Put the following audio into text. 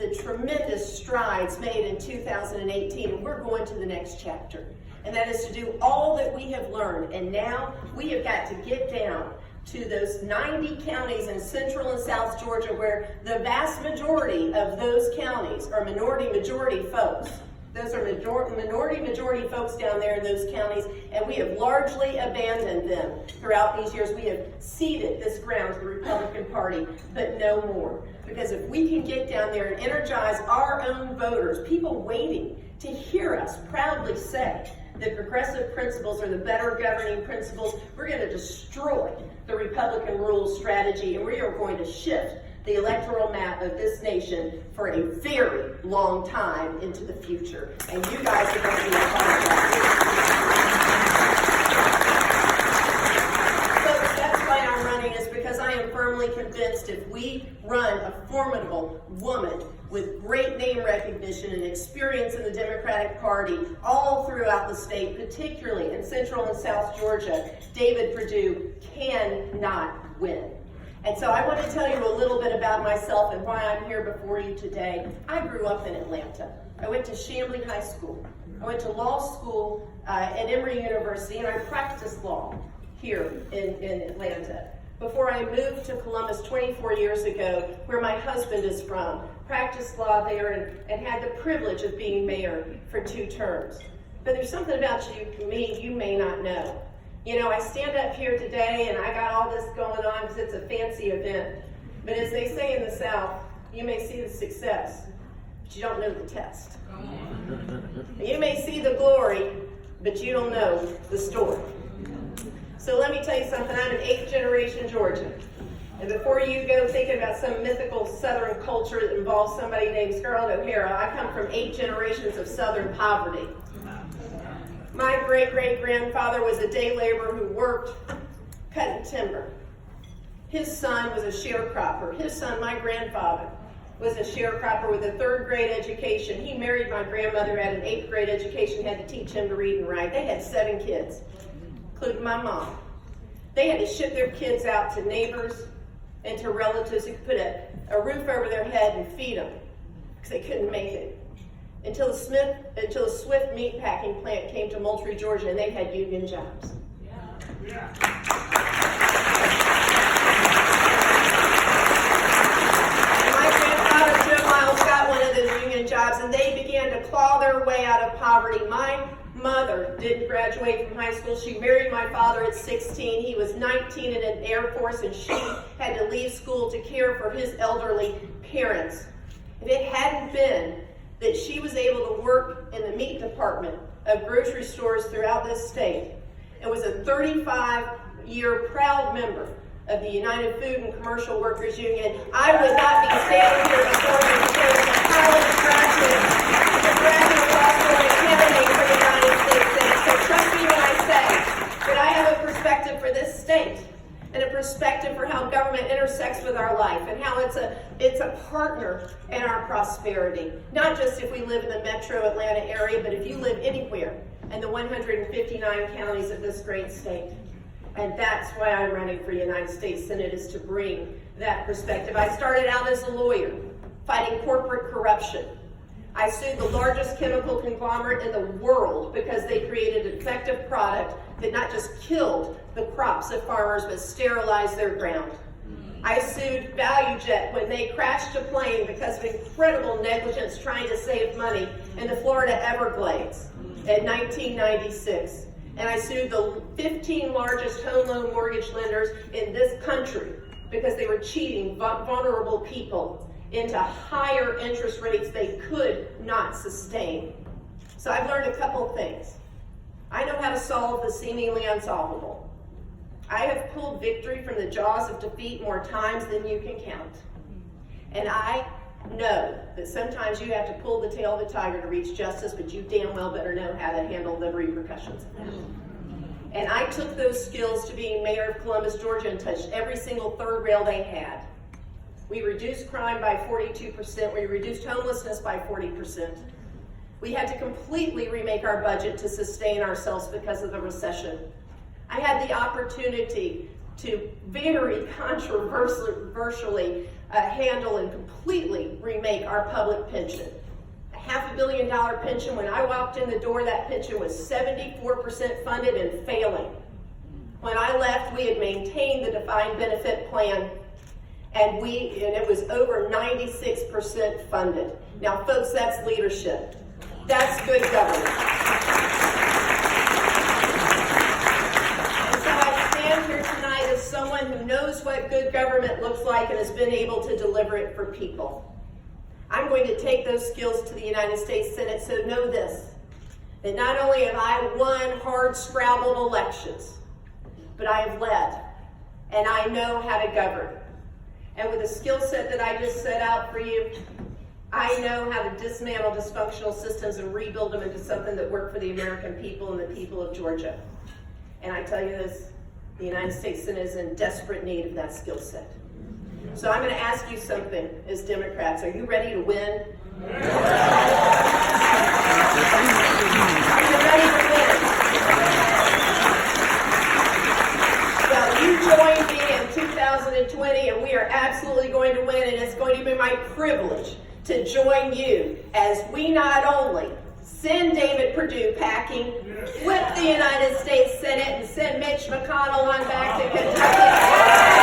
the tremendous strides made in 2018, and we're going to the next chapter. And that is to do all that we have learned. And now we have got to get down to those 90 counties in Central and South Georgia where the vast majority of those counties are minority-majority folks. Those are minority-majority folks down there in those counties, and we have largely abandoned them throughout these years. We have ceded this ground to the Republican Party, but no more. Because if we can get down there and energize our own voters, people waiting to hear us proudly say that progressive principles are the better governing principles, we're going to destroy the Republican rules strategy, and we are going to shift the electoral map of this nation for a very long time into the future. And you guys are going to be a part of that. Folks, that's why I'm running, is because I am firmly convinced if we run a formidable woman with great name recognition and experience in the Democratic Party all throughout the state, particularly in Central and South Georgia, David Perdue cannot win. And so I want to tell you a little bit about myself and why I'm here before you today. I grew up in Atlanta. I went to Chamblee High School. I went to law school at Emory University, and I practiced law here in Atlanta before I moved to Columbus 24 years ago, where my husband is from. Practiced law there and had the privilege of being mayor for 2 terms. But there's something about me you may not know. You know, I stand up here today and I got all this going on because it's a fancy event. But as they say in the South, you may see the success, but you don't know the test. You may see the glory, but you don't know the story. So let me tell you something, I'm an 8th generation Georgian. And before you go thinking about some mythical Southern culture that involves somebody named Scarlett O'Hara, I come from 8 generations of Southern poverty. My great-great-grandfather was a day laborer who worked cutting timber. His son was a sharecropper. His son, my grandfather, was a sharecropper with a 3rd grade education. He married my grandmother, had an 8th grade education, had to teach him to read and write. They had 7 kids, including my mom. They had to ship their kids out to neighbors and to relatives who could put a roof over their head and feed them because they couldn't make it. Until the Swift meatpacking plant came to Moultrie, Georgia, and they had union jobs. My grandfather, Joe Miles, got one of those union jobs, and they began to claw their way out of poverty. My mother didn't graduate from high school. She married my father at 16. He was 19 in an Air Force, and she had to leave school to care for his elderly parents. If it hadn't been that she was able to work in the meat department of grocery stores throughout this state and was a 35-year proud member of the United Food and Commercial Workers Union, I would not be standing here before you sharing a college graduate, a graduate law school and candidate for the United States Senate. So trust me when I say that I have a perspective for this state and a perspective for how government intersects with our life and how it's a partner in our prosperity. Not just if we live in the metro Atlanta area, but if you live anywhere in the 159 counties of this great state. And that's why I'm running for United States Senate, is to bring that perspective. I started out as a lawyer, fighting corporate corruption. I sued the largest chemical conglomerate in the world because they created a defective product that not just killed the crops of farmers, but sterilized their ground. I sued ValueJet when they crashed a plane because of incredible negligence trying to save money in the Florida Everglades in 1996. And I sued the 15 largest home loan mortgage lenders in this country because they were cheating vulnerable people into higher interest rates they could not sustain. So I've learned a couple things. I know how to solve the seemingly unsolvable. I have pulled victory from the jaws of defeat more times than you can count. And I know that sometimes you have to pull the tail of a tiger to reach justice, but you damn well better know how to handle the repercussions of that. And I took those skills to being mayor of Columbus, Georgia, and touched every single third rail they had. We reduced crime by 42%. We reduced homelessness by 40%. We had to completely remake our budget to sustain ourselves because of the recession. I had the opportunity to very controversially handle and completely remake our public pension. A $500 million pension. When I walked in the door, that pension was 74% funded and failing. When I left, we had maintained the defined benefit plan, and it was over 96% funded. Now, folks, that's leadership. That's good government. And so I stand here tonight as someone who knows what good government looks like and has been able to deliver it for people. I'm going to take those skills to the United States Senate, so know this, that not only have I won hard-scrabbled elections, but I have led, and I know how to govern. And with the skill set that I just set out for you, I know how to dismantle dysfunctional systems and rebuild them into something that work for the American people and the people of Georgia. And I tell you this, the United States Senate is in desperate need of that skill set. So I'm going to ask you something as Democrats. Are you ready to win? Are you ready to win? Well, you joined me in 2020, and we are absolutely going to win, and it's going to be my privilege to join you as we not only send David Perdue packing, flip the United States Senate, and send Mitch McConnell on back to Kentucky.